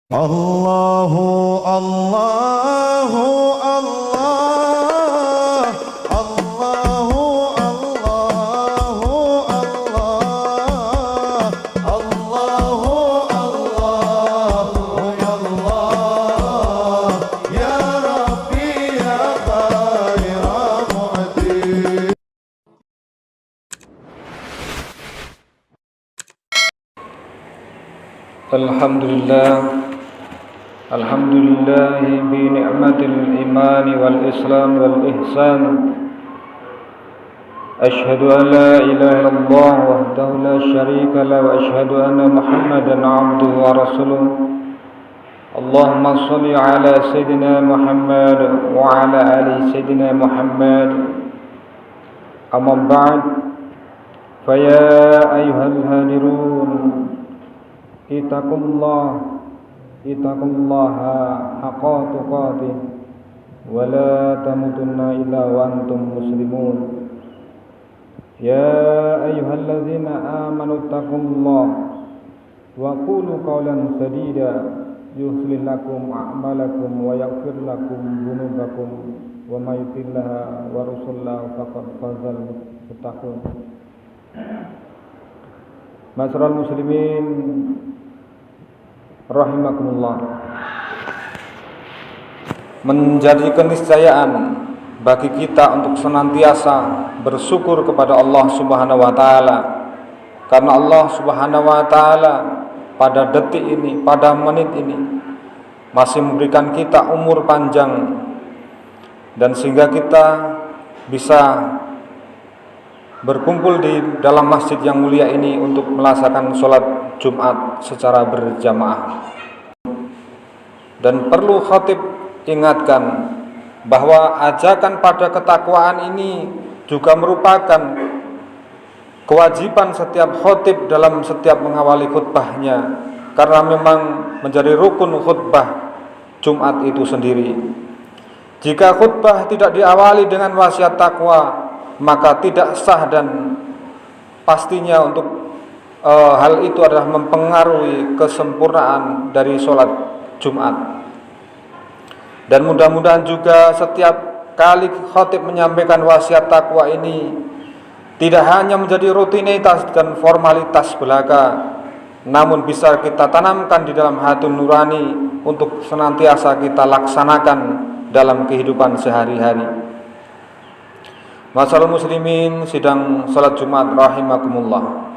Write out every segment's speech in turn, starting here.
Allahu Allahu Allah, Allahu Allahu Allah, Allahu Allahu Allah, ya Rabbi ya khaira mu'ti. Alhamdulillah bi ni'matil iman wal islam wal ihsan. Ashhadu an la ilaha illallah wahdahu la syarika lah wa ashhadu anna Muhammadan 'abduhu wa rasuluh. Allahumma shalli ala sayyidina Muhammad wa ala ali sayyidina Muhammad. Amma ba'd, fa ya ayyuhal hadirun, ittaqullaha haqqa tuqatih wa la tamutunna illa wa antum muslimun. Ya ayyuhalladzina amanu ittaqullaha wa qulu qawlan sadida yuslih lakum a'malakum wa yaghfir lakum dhunubakum wa may yuti'illah wa rasulahu faqad fazal muttaqun. Masyarul muslimin rahimakumullah, menjadi keniscayaan bagi kita untuk senantiasa bersyukur kepada Allah Subhanahu wa taala, karena Allah Subhanahu wa taala pada detik ini, pada menit ini masih memberikan kita umur panjang, dan sehingga kita bisa berkumpul di dalam masjid yang mulia ini untuk melaksanakan sholat Jumat secara berjamaah. Dan perlu khatib ingatkan bahwa ajakan pada ketakwaan ini juga merupakan kewajiban setiap khatib dalam setiap mengawali khutbahnya, karena memang menjadi rukun khutbah Jumat itu sendiri. Jika khutbah tidak diawali dengan wasiat takwa, maka tidak sah, dan pastinya untuk hal itu adalah mempengaruhi kesempurnaan dari sholat Jumat. Dan mudah-mudahan juga setiap kali khatib menyampaikan wasiat takwa ini tidak hanya menjadi rutinitas dan formalitas belaka, namun bisa kita tanamkan di dalam hati nurani untuk senantiasa kita laksanakan dalam kehidupan sehari-hari. Masyaallah muslimin sidang salat Jumat rahimakumullah.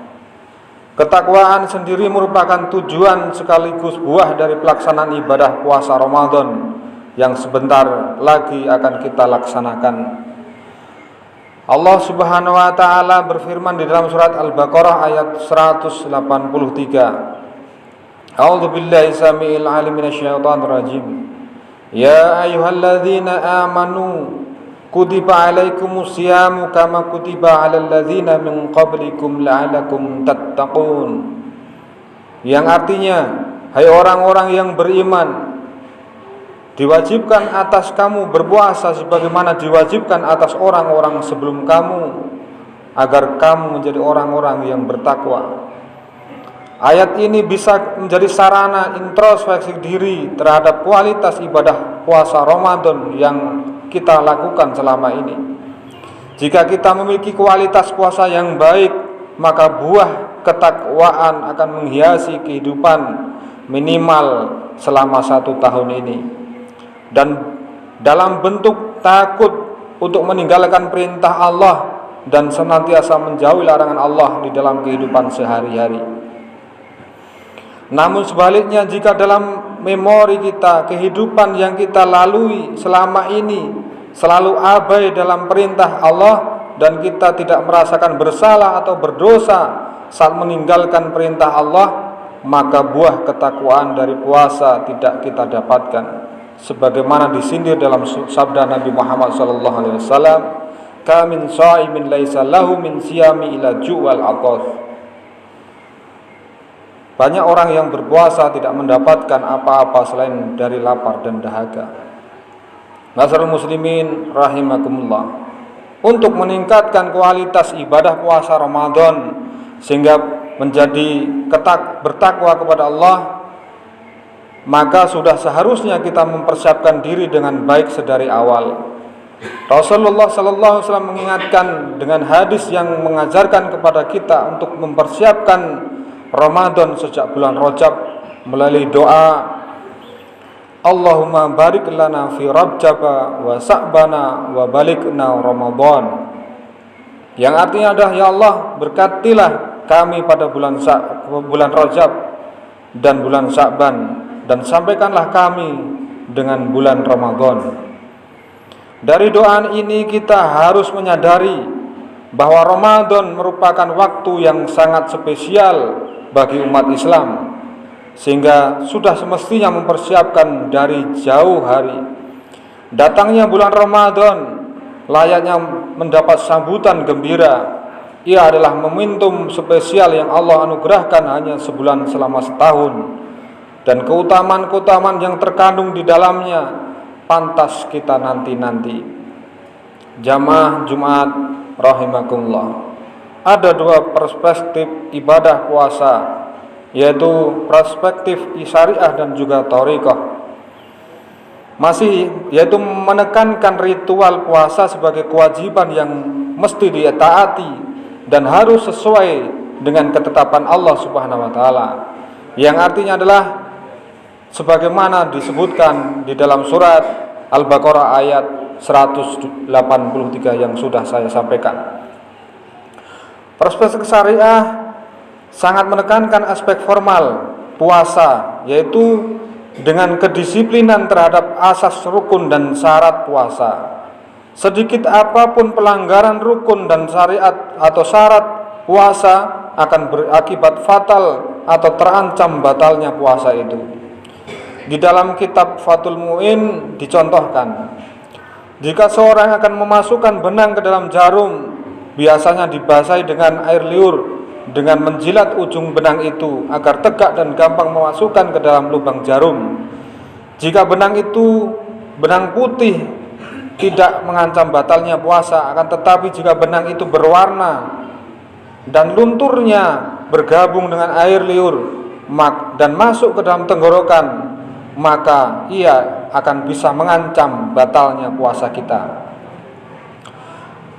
Ketakwaan sendiri merupakan tujuan sekaligus buah dari pelaksanaan ibadah puasa Ramadan yang sebentar lagi akan kita laksanakan. Allah Subhanahu wa taala berfirman di dalam surat Al-Baqarah ayat 183. A'udzu billahi samiil 'alim minasyaitonir rajim. Ya ayyuhalladzina amanu kutiba alaikumus siyamu kama kutiba alal ladzina min qablikum la'alakum tattaqun. Yang artinya, hai orang-orang yang beriman, diwajibkan atas kamu berpuasa sebagaimana diwajibkan atas orang-orang sebelum kamu, agar kamu menjadi orang-orang yang bertakwa. Ayat ini bisa menjadi sarana introspeksi diri terhadap kualitas ibadah puasa Ramadan yang kita lakukan selama ini. Jika kita memiliki kualitas puasa yang baik, maka buah ketakwaan akan menghiasi kehidupan minimal selama 1 tahun ini. Dan dalam bentuk takut untuk meninggalkan perintah Allah dan senantiasa menjauhi larangan Allah di dalam kehidupan sehari-hari. Namun sebaliknya, jika dalam memori kita, kehidupan yang kita lalui selama ini selalu abai dalam perintah Allah, dan kita tidak merasakan bersalah atau berdosa saat meninggalkan perintah Allah, maka buah ketakwaan dari puasa tidak kita dapatkan, sebagaimana disindir dalam sabda Nabi Muhammad SAW, "Kamin sha'imin laisa lahu min siyami ila ju'wal aqaf." Banyak orang yang berpuasa tidak mendapatkan apa-apa selain dari lapar dan dahaga. Masyarul muslimin rahimakumullah. Untuk meningkatkan kualitas ibadah puasa Ramadan sehingga menjadi bertakwa kepada Allah, maka sudah seharusnya kita mempersiapkan diri dengan baik sedari awal. Rasulullah sallallahu alaihi wasallam mengingatkan dengan hadis yang mengajarkan kepada kita untuk mempersiapkan Ramadan sejak bulan Rajab melalui doa, Allahumma barik lana fi Rajab wa Sa'bana wa balikna Ramadan, yang artinya adalah, ya Allah, berkatilah kami pada bulan Rajab dan bulan Sa'ban, dan sampaikanlah kami dengan bulan Ramadan. Dari doa ini kita harus menyadari bahwa Ramadan merupakan waktu yang sangat spesial bagi umat Islam, sehingga sudah semestinya mempersiapkan dari jauh hari. Datangnya bulan Ramadan layaknya mendapat sambutan gembira. Ia adalah momentum spesial yang Allah anugerahkan hanya sebulan selama setahun, dan keutamaan-keutamaan yang terkandung di dalamnya pantas kita nanti-nanti. Jamaah Jumat rahimakumullah, ada dua perspektif ibadah puasa, yaitu perspektif syariah dan juga thariqah. Yaitu menekankan ritual puasa sebagai kewajiban yang mesti ditaati dan harus sesuai dengan ketetapan Allah Subhanahu wa taala, yang artinya adalah sebagaimana disebutkan di dalam surat Al-Baqarah ayat 183 yang sudah saya sampaikan. Perspektif syariah sangat menekankan aspek formal puasa, yaitu dengan kedisiplinan terhadap asas rukun dan syarat puasa. Sedikit apapun pelanggaran rukun dan syariat atau syarat puasa akan berakibat fatal atau terancam batalnya puasa itu. Di dalam kitab Fathul Mu'in dicontohkan, jika seorang akan memasukkan benang ke dalam jarum, biasanya dibasahi dengan air liur dengan menjilat ujung benang itu agar tegak dan gampang memasukkan ke dalam lubang jarum. Jika benang itu benang putih, tidak mengancam batalnya puasa, akan tetapi jika benang itu berwarna dan lunturnya bergabung dengan air liur dan masuk ke dalam tenggorokan, maka ia akan bisa mengancam batalnya puasa kita.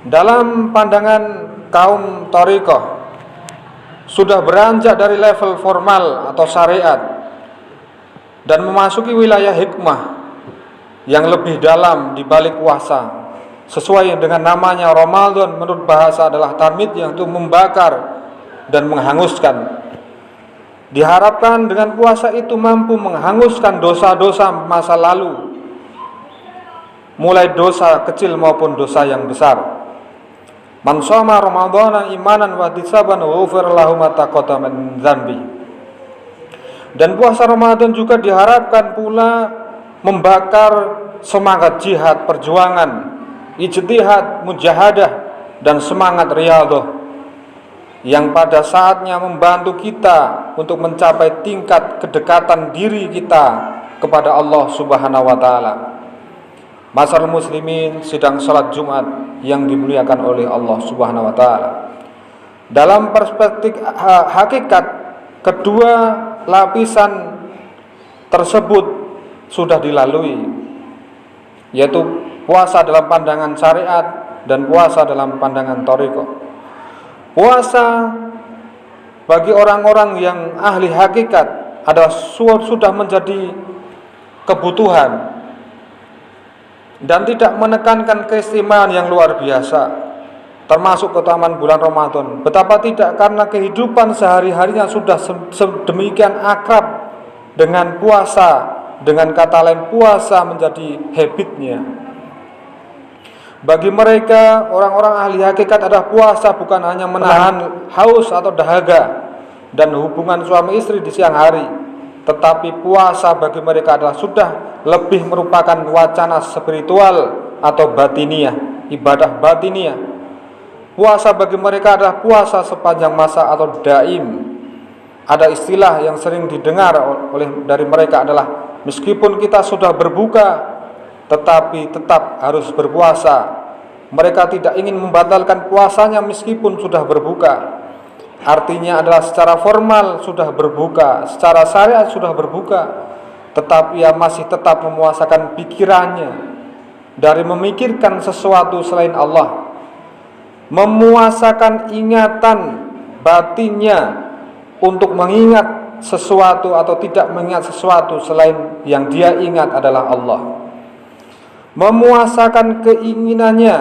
Dalam pandangan kaum thariqah, sudah beranjak dari level formal atau syariat dan memasuki wilayah hikmah yang lebih dalam di balik puasa. Sesuai dengan namanya, Ramadan menurut bahasa adalah tamid, yang itu membakar dan menghanguskan. Diharapkan dengan puasa itu mampu menghanguskan dosa-dosa masa lalu, mulai dosa kecil maupun dosa yang besar. Man shoma Ramadhanan imanan wa ihtisaban ghufira lahu ma taqaddama min dzanbi. Dan puasa Ramadan juga diharapkan pula membakar semangat jihad, perjuangan, ijtihad, mujahadah, dan semangat riyadhah, yang pada saatnya membantu kita untuk mencapai tingkat kedekatan diri kita kepada Allah Subhanahu wa taala. Masyarakat muslimin sidang salat Jumat yang dimuliakan oleh Allah Subhanahu wa taala. Dalam perspektif hakikat, kedua lapisan tersebut sudah dilalui, yaitu puasa dalam pandangan syariat dan puasa dalam pandangan thariqah. Puasa bagi orang-orang yang ahli hakikat adalah sudah menjadi kebutuhan dan tidak menekankan keistimewaan yang luar biasa, termasuk keutamaan bulan Ramadan. Betapa tidak, karena kehidupan sehari-harinya sudah sedemikian akrab dengan puasa, dengan kata lain puasa menjadi habitnya. Bagi mereka, orang-orang ahli hakikat, adalah puasa bukan hanya menahan haus atau dahaga dan hubungan suami istri di siang hari, tetapi puasa bagi mereka adalah sudah lebih merupakan wacana spiritual atau batiniah, ibadah batiniah. Puasa bagi mereka adalah puasa sepanjang masa atau daim. Ada istilah yang sering didengar dari mereka adalah, meskipun kita sudah berbuka, tetapi tetap harus berpuasa. Mereka tidak ingin membatalkan puasanya meskipun sudah berbuka. Artinya adalah secara formal sudah berbuka, secara syariat sudah berbuka, tetapi ia masih tetap memuasakan pikirannya dari memikirkan sesuatu selain Allah, memuasakan ingatan batinnya untuk mengingat sesuatu atau tidak mengingat sesuatu selain yang dia ingat adalah Allah, memuasakan keinginannya,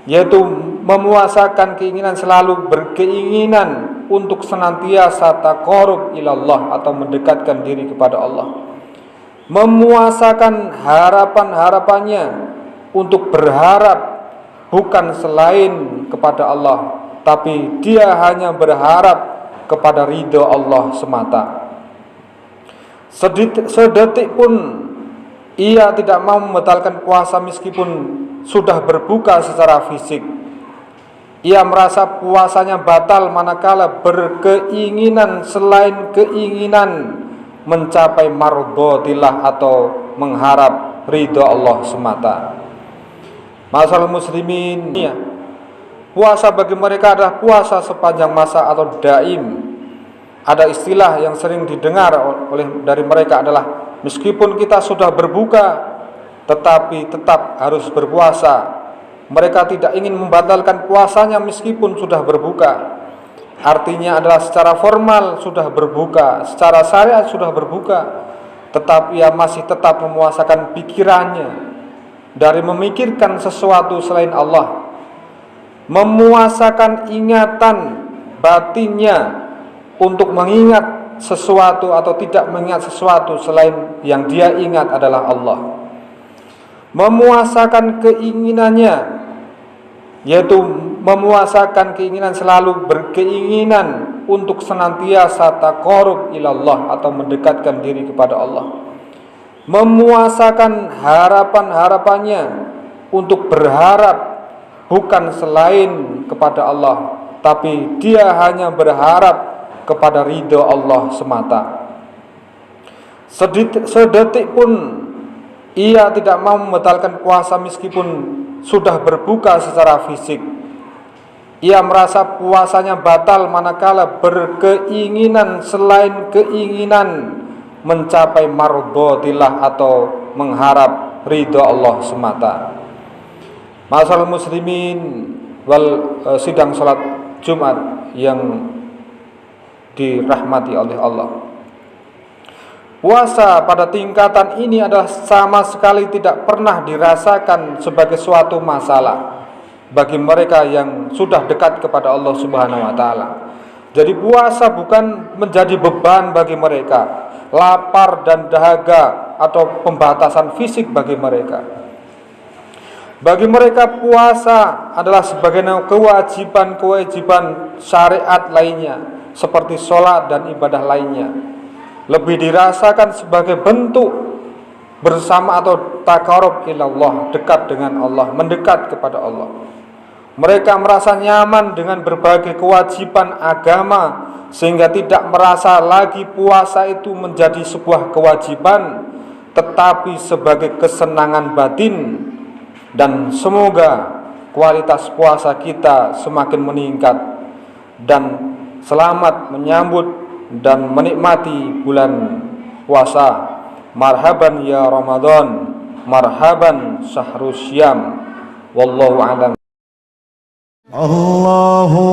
yaitu memuasakan keinginan selalu berkeinginan untuk senantiasa taqarrub ilallah atau mendekatkan diri kepada Allah, memuasakan harapan-harapannya untuk berharap bukan selain kepada Allah, tapi dia hanya berharap kepada ridho Allah semata. Sedetik pun ia tidak mau membatalkan puasa meskipun sudah berbuka secara fisik. Ia merasa puasanya batal manakala berkeinginan selain keinginan mencapai mardhatillah atau mengharap ridho Allah semata. Masyaallah muslimin, puasa bagi mereka adalah puasa sepanjang masa atau daim. Ada istilah yang sering didengar dari mereka adalah meskipun kita sudah berbuka tetapi tetap harus berpuasa. Mereka tidak ingin membatalkan puasanya meskipun sudah berbuka. Artinya adalah secara formal sudah berbuka, secara syariat sudah berbuka, tetapi ia masih tetap memuasakan pikirannya dari memikirkan sesuatu selain Allah, memuasakan ingatan batinnya untuk mengingat sesuatu atau tidak mengingat sesuatu selain yang dia ingat adalah Allah, memuasakan keinginannya, yaitu memuasakan keinginan selalu berkeinginan untuk senantiasa taqarrub ilallah atau mendekatkan diri kepada Allah, memuasakan harapan-harapannya untuk berharap bukan selain kepada Allah, tapi dia hanya berharap kepada ridho Allah semata. Sedetik pun ia tidak mau membatalkan puasa meskipun sudah berbuka secara fisik. Ia merasa puasanya batal manakala berkeinginan selain keinginan mencapai mardhatillah atau mengharap ridho Allah semata. Masyaallah muslimin wal sidang salat Jumat yang dirahmati oleh Allah. Puasa pada tingkatan ini adalah sama sekali tidak pernah dirasakan sebagai suatu masalah bagi mereka yang sudah dekat kepada Allah Subhanahu wa taala. Jadi puasa bukan menjadi beban bagi mereka, lapar dan dahaga atau pembatasan fisik bagi mereka. Bagi mereka puasa adalah sebagai kewajiban syariat lainnya seperti sholat dan ibadah lainnya. Lebih dirasakan sebagai bentuk bersama atau taqarrub ilallah, dekat dengan Allah, mendekat kepada Allah. Mereka merasa nyaman dengan berbagai kewajiban agama sehingga tidak merasa lagi puasa itu menjadi sebuah kewajiban tetapi sebagai kesenangan batin. Dan semoga kualitas puasa kita semakin meningkat dan selamat menyambut dan menikmati bulan puasa. Marhaban ya Ramadan, marhaban syahrus syam. Wallahu a'lam. Allahu